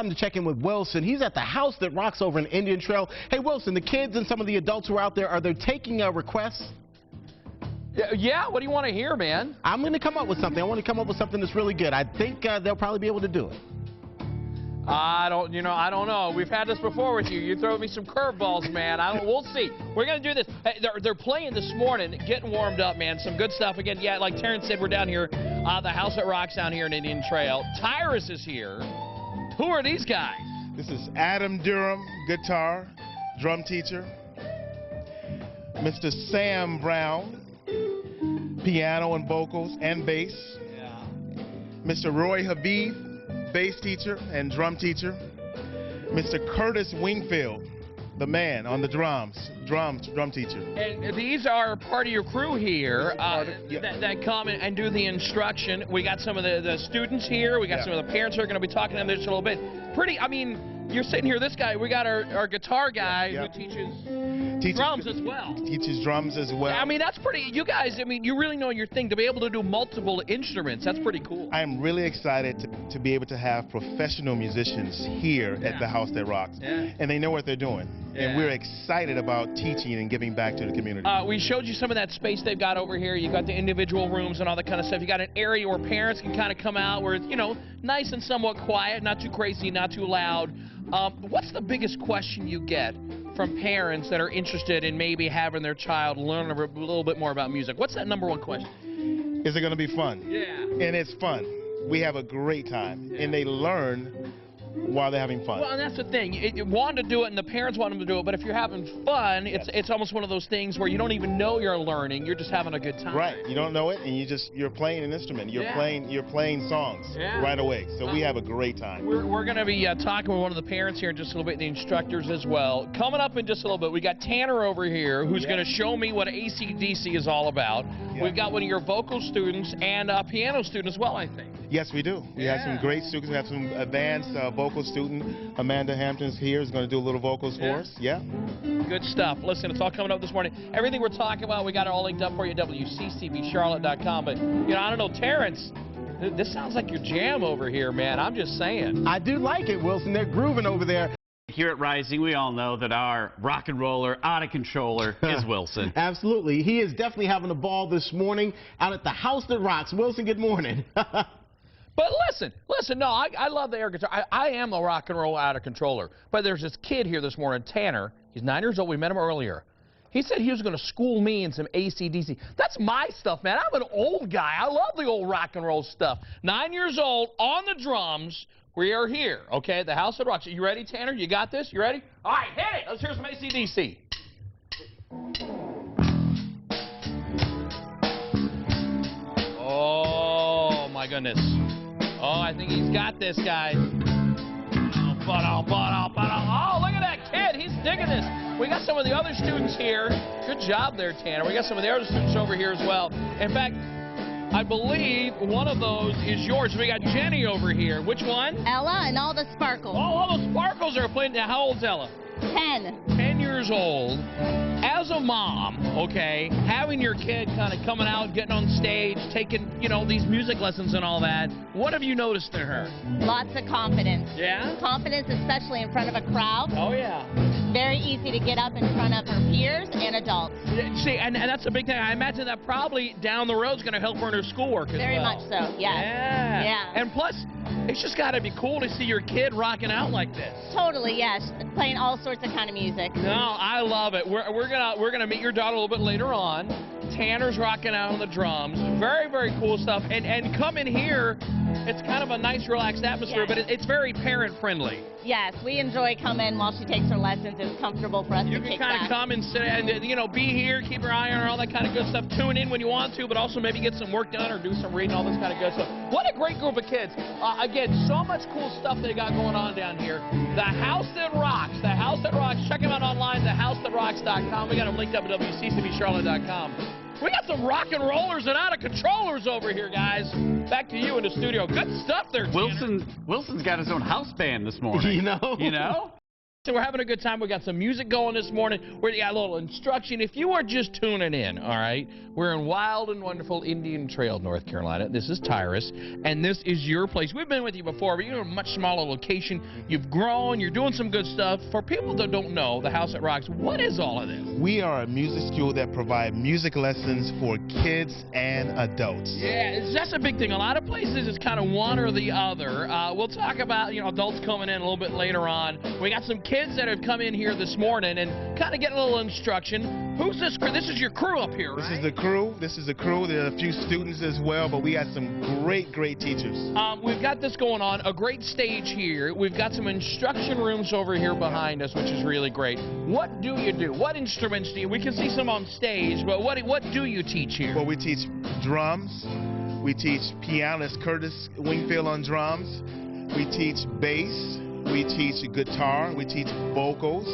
time to check in with Wilson. He's at the House That Rocks over in Indian Trail. Hey, Wilson, the kids and some of the adults who are out there, are they taking requests? Yeah, what do you want to hear, man? I'm going to come up with something. I want to come up with something that's really good. I think they'll probably be able to do it. I don't know. We've had this before with you. You throw me some curveballs, man. We'll see. We're going to do this. Hey, they're playing this morning, getting warmed up, man. Some good stuff. Again, yeah, like Terrence said, we're down here, the House That Rocks down here in Indian Trail. Tyrus is here. Who are these guys? This is Adam Durham, guitar, drum teacher. Mr. Sam Brown, piano and vocals and bass. Yeah. Mr. Roy Habib, bass teacher and drum teacher. Mr. Curtis Wingfield, the man on the drums, drum teacher. And these are part of your crew here that come and do the instruction. We got some of the students here. We got some of the parents who are going to be talking to them just a little bit. I mean, you're sitting here, this guy, we got our guitar guy who teaches drums as well. Teaches drums as well. I mean, that's pretty, you guys, I mean, you really know your thing. To be able to do multiple instruments, that's pretty cool. I am really excited to be able to have professional musicians here at the House That Rocks. Yeah. And they know what they're doing. Yeah. And we're excited about teaching and giving back to the community. We showed you some of that space they've got over here. You've got the individual rooms and all that kind of stuff. You got an area where parents can kind of come out where it's, you know, nice and somewhat quiet, not too crazy, not too loud. What's the biggest question you get from parents that are interested in maybe having their child learn a little bit more about music? What's that number one question? Is it going to be fun? Yeah. And it's fun. We have a great time. Yeah. And they learn while they're having fun. Well, and that's the thing. You want to do it, and the parents want them to do it, but if you're having fun, it's almost one of those things where you don't even know you're learning. You're just having a good time. Right. You don't know it, and you're playing an instrument. You're playing songs right away. So we have a great time. We're going to be talking with one of the parents here in just a little bit, the instructors as well. Coming up in just a little bit, we got Tanner over here who's going to show me what AC/DC is all about. Yeah. We've got one of your vocal students and a piano student as well, I think. Yes, we do. We have some great students. We have some advanced vocal student. Amanda Hampton's here is going to do a little vocals for us. Yeah. Good stuff. Listen, it's all coming up this morning. Everything we're talking about, we got it all linked up for you at WCCBCharlotte.com. But, you know, I don't know, Terrence, this sounds like your jam over here, man. I'm just saying. I do like it, Wilson. They're grooving over there. Here at Rising, we all know that our rock and roller, out of controller is Wilson. Absolutely. He is definitely having a ball this morning out at the House That Rocks. Wilson, good morning. But listen, no, I love the air guitar. I am a rock and roll out of controller. But there's this kid here this morning, Tanner. He's 9 years old. We met him earlier. He said he was going to school me in some AC/DC. That's my stuff, man. I'm an old guy. I love the old rock and roll stuff. 9 years old, on the drums. We are here, okay, at the House That Rocks. You ready, Tanner? You got this? You ready? All right, hit it. Let's hear some AC/DC. Oh, my goodness. Oh, I think he's got this, guys. Oh, look at that kid. He's digging this. We got some of the other students here. Good job there, Tanner. We got some of the other students over here as well. In fact, I believe one of those is yours. We got Jenny over here. Which one? Ella and all the sparkles. Oh, all those sparkles are playing. Now, how old's Ella? 10. 10 years old. As a mom, okay, having your kid kind of coming out, getting on stage, taking, you know, these music lessons and all that, what have you noticed in her? Lots of confidence. Yeah? Confidence, especially in front of a crowd. Oh, yeah. Very easy to get up in front of her peers and adults. See, and that's a big thing. I imagine that probably down the road is going to help her in her schoolwork as well. Very much so, yes. Yeah. Yeah. And plus, it's just got to be cool to see your kid rocking out like this. Totally, yes. Playing all sorts of kind of music. No, I love it. We're gonna meet your daughter a little bit later on. Tanner's rocking out on the drums. Very, very cool stuff. And come in here. It's kind of a nice, relaxed atmosphere, but it's very parent-friendly. Yes, we enjoy coming while she takes her lessons. It's comfortable for us to kick back. You can kind of come and sit and, you know, be here, keep your eye on her, all that kind of good stuff. Tune in when you want to, but also maybe get some work done or do some reading, all this kind of good stuff. What a great group of kids. Again, so much cool stuff they got going on down here. The House That Rocks. The House That Rocks. Check them out online, thehousethatrocks.com. We got them linked up at WCCBCharlotte.com. We got some rock and rollers and out of controllers over here, guys. Back to you in the studio. Good stuff there, Tanner. Wilson's got his own house band this morning. You know? You know? So we're having a good time. We got some music going this morning. We got a little instruction. If you are just tuning in, all right, we're in wild and wonderful Indian Trail, North Carolina. This is Tyrus, and this is your place. We've been with you before, but you're in a much smaller location. You've grown. You're doing some good stuff. For people that don't know, the House that Rocks, what is all of this? We are a music school that provide music lessons for kids and adults. Yeah, that's a big thing. A lot of places it's kind of one or the other. We'll talk about, adults coming in a little bit later on. We got some kids that have come in here this morning and kind of getting a little instruction. Who's this crew? This is your crew up here, right? This is the crew. This is the crew. There are a few students as well, but we got some great teachers. We've got this going on, a great stage here. We've got some instruction rooms over here behind us, which is really great. What do you do? What instruments do you? We can see some on stage, but what do you teach here? Well, we teach drums. We teach pianist Curtis Wingfield on drums. We teach bass. We teach guitar. We teach vocals,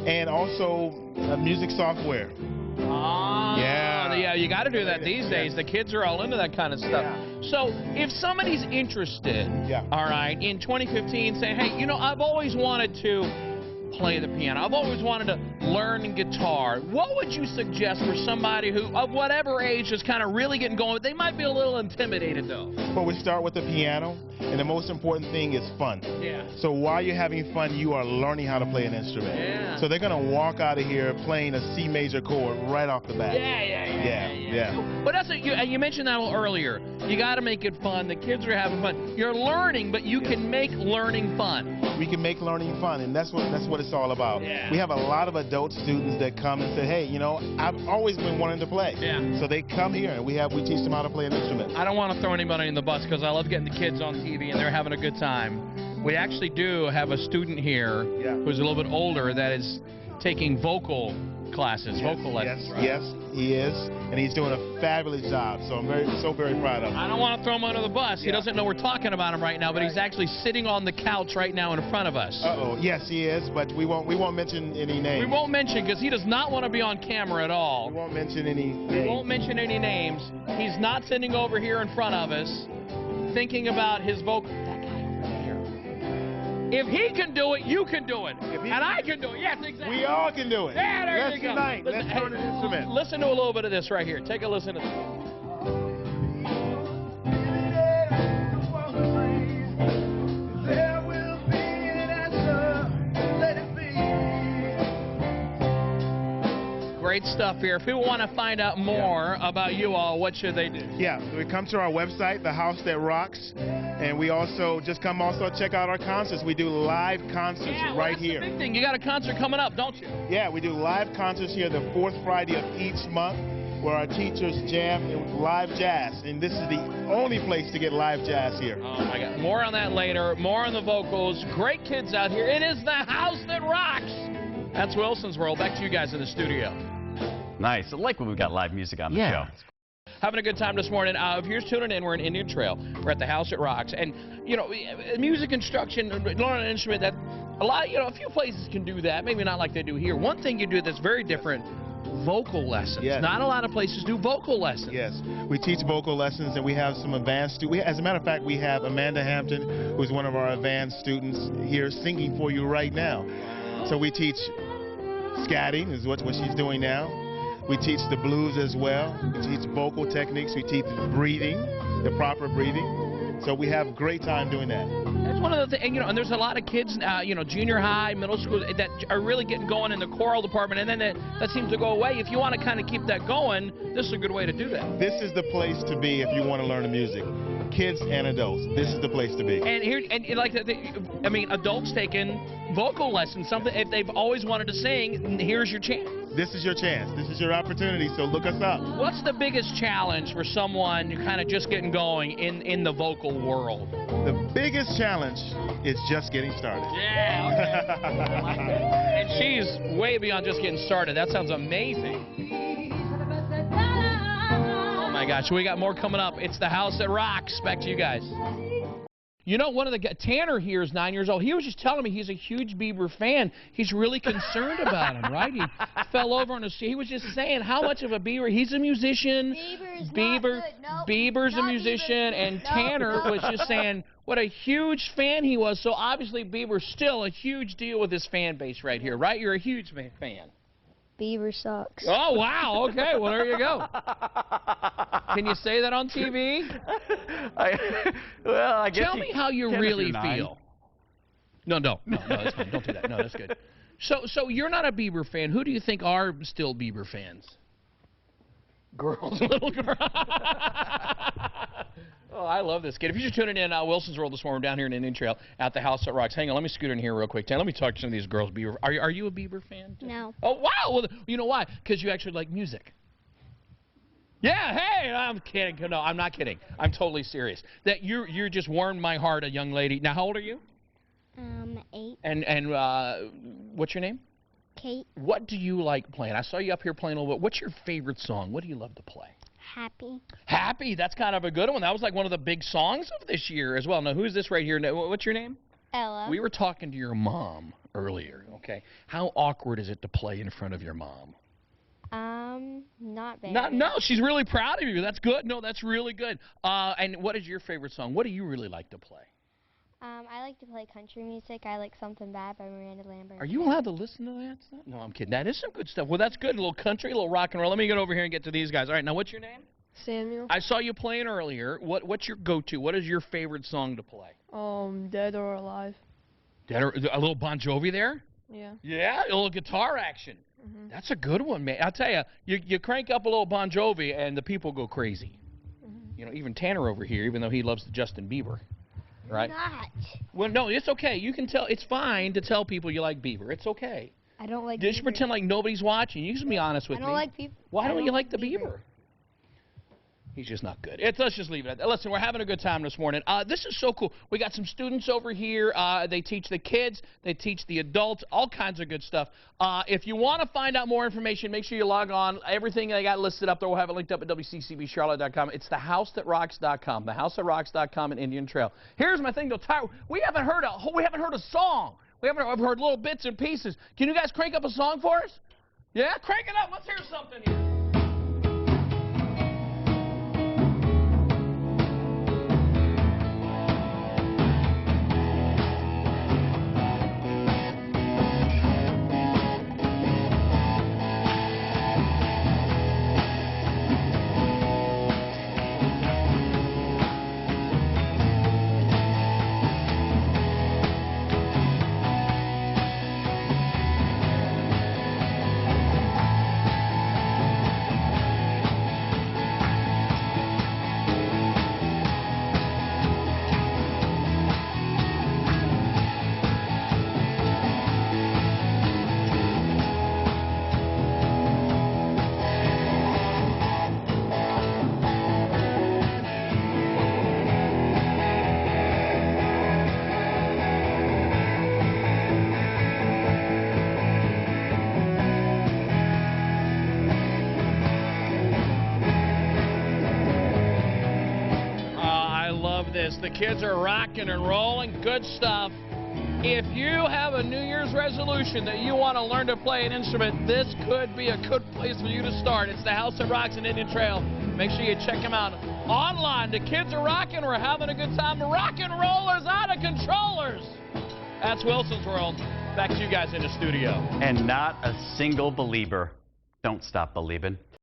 and also music software. Yeah, you got to do that these days. The kids are all into that kind of stuff. Yeah. So if somebody's interested, all right, in 2015, saying, hey, I've always wanted to play the piano. I've always wanted to learn guitar. What would you suggest for somebody who, of whatever age, is kind of really getting going? They might be a little intimidated, though. Well, we start with the piano, and the most important thing is fun. Yeah. So while you're having fun, you are learning how to play an instrument. Yeah. So they're going to walk out of here playing a C major chord right off the bat. Yeah. But you mentioned that a little earlier. You got to make it fun. The kids are having fun. You're learning, but you can make learning fun. We can make learning fun, and that's what it's all about. Yeah. We have a lot of adult students that come and say, hey, I've always been wanting to play. Yeah. So they come here, and we teach them how to play an instrument. I don't want to throw anybody in the bus because I love getting the kids on TV, and they're having a good time. We actually do have a student here who's a little bit older that is taking vocal classes, vocal lessons. Right? Yes, he is, and he's doing a fabulous job. So I'm very proud of him. I don't want to throw him under the bus. He doesn't know we're talking about him right now, but he's actually sitting on the couch right now in front of us. Yes, he is, but we won't mention any names. We won't mention because he does not want to be on camera at all. We won't mention any names. We won't mention any names. He's not sitting over here in front of us, thinking about his vocal. If he can do it, you can do it. And I can do it. Yes, exactly. We all can do it. Yeah, there you go. Let's learn an instrument. Listen to a little bit of this right here. Take a listen to this. Great stuff here. If people want to find out more about you all, what should they do? Yeah, we come to our website, The House That Rocks, and we also check out our concerts. We do live concerts right here. That's the big thing. You got a concert coming up, don't you? Yeah, we do live concerts here the fourth Friday of each month, where our teachers jam in live jazz, and this is the only place to get live jazz here. Oh my God! More on that later. More on the vocals. Great kids out here. It is the House that Rocks. That's Wilson's World. Back to you guys in the studio. Nice. I like when we've got live music on the show. Having a good time this morning. If you're tuning in, we're in Indian Trail. We're at the House that Rocks. And, music instruction, learning an instrument, that a few places can do that. Maybe not like they do here. One thing you do that's very different, vocal lessons. Yes. Not a lot of places do vocal lessons. Yes. We teach vocal lessons, and we have some advanced students. As a matter of fact, we have Amanda Hampton, who's one of our advanced students here singing for you right now. So we teach scatting, is what she's doing now. We teach the blues as well. We teach vocal techniques. We teach breathing, the proper breathing. So we have a great time doing that. That's one of the things, and there's a lot of kids, junior high, middle school, that are really getting going in the choral department, and then that seems to go away. If you want to kind of keep that going, this is a good way to do that. This is the place to be if you want to learn the music. Kids and adults, this is the place to be. And here, adults taking vocal lessons, something if they've always wanted to sing, here's your chance. This is your chance. This is your opportunity, so look us up. What's the biggest challenge for someone kind of just getting going in the vocal world? The biggest challenge is just getting started. Yeah, okay. I like that. And she's way beyond just getting started. That sounds amazing. Oh my gosh, we got more coming up. It's the House that Rocks. Back to you guys. One of the guys, Tanner here is 9 years old. He was just telling me he's a huge Bieber fan. He's really concerned about him, right? He fell over on his seat. He was just saying how much of a Bieber. He's a musician. Bieber's a musician, and Tanner was just saying, what a huge fan he was. So obviously Bieber's still a huge deal with his fan base right here, right? You're a huge fan. Bieber sucks. Oh, wow. Okay, well, there you go. Can you say that on TV? Well, I guess Tell me how you can if really you're 9. feel. No, that's fine. Don't do that. No, that's good. So you're not a Bieber fan. Who do you think are still Bieber fans? Girls, little girls. Oh, I love this kid. If you're just tuning in, Wilson's World this morning down here in Indian Trail at the House that Rocks. Hang on, let me scoot in here real quick. Let me talk to some of these girls. Bieber. Are you a Bieber fan? No. Oh, wow. Well, you know why? Because you actually like music. Yeah, hey, I'm kidding. No, I'm not kidding. I'm totally serious. That you're just warmed my heart, a young lady. Now, how old are you? 8. And what's your name? Kate. What do you like playing? I saw you up here playing a little bit. What's your favorite song? What do you love to play? Happy. Happy. That's kind of a good one. That was like one of the big songs of this year as well. Now, who's this right here? What's your name? Ella. We were talking to your mom earlier, okay? How awkward is it to play in front of your mom? Not very. No, she's really proud of you. That's good. No, that's really good. And what is your favorite song? What do you really like to play? I like to play country music. I like Something Bad by Miranda Lambert. Are you allowed to listen to that stuff? No, I'm kidding. That is some good stuff. Well, that's good. A little country, a little rock and roll. Let me get over here and get to these guys. All right, now what's your name? Samuel. I saw you playing earlier. What's your go-to? What is your favorite song to play? Dead or Alive. Dead or, a little Bon Jovi there? Yeah. Yeah, a little guitar action. Mm-hmm. That's a good one, man. I'll tell you, you crank up a little Bon Jovi and the people go crazy. Mm-hmm. You know, even Tanner over here, even though he loves Justin Bieber. Right? Not. Well, no, it's okay. You can tell. It's fine to tell people you like Bieber. It's okay. I don't like Just Bieber. pretend like nobody's watching. You can be honest with I me. don't like Bieber. Why don't you like the Bieber? Bieber? He's just not good. Let's just leave it at that. Listen, we're having a good time this morning. This is so cool. We got some students over here. They teach the kids. They teach the adults. All kinds of good stuff. If you want to find out more information, make sure you log on. Everything they got listed up there, we'll have it linked up at WCCBCharlotte.com. It's thehousethatrocks.com. Thehousethatrocks.com in Indian Trail. Here's my thing, though. Tyler, we haven't heard a song. I've heard little bits and pieces. Can you guys crank up a song for us? Yeah, crank it up. Let's hear something here. The kids are rocking and rolling. Good stuff. If you have a New Year's resolution that you want to learn to play an instrument, this could be a good place for you to start. It's the House that Rocks in Indian Trail. Make sure you check them out online. The kids are rocking. We're having a good time. Rock and rollers out of controllers. That's Wilson's World. Back to you guys in the studio. And not a single believer. Don't stop believing.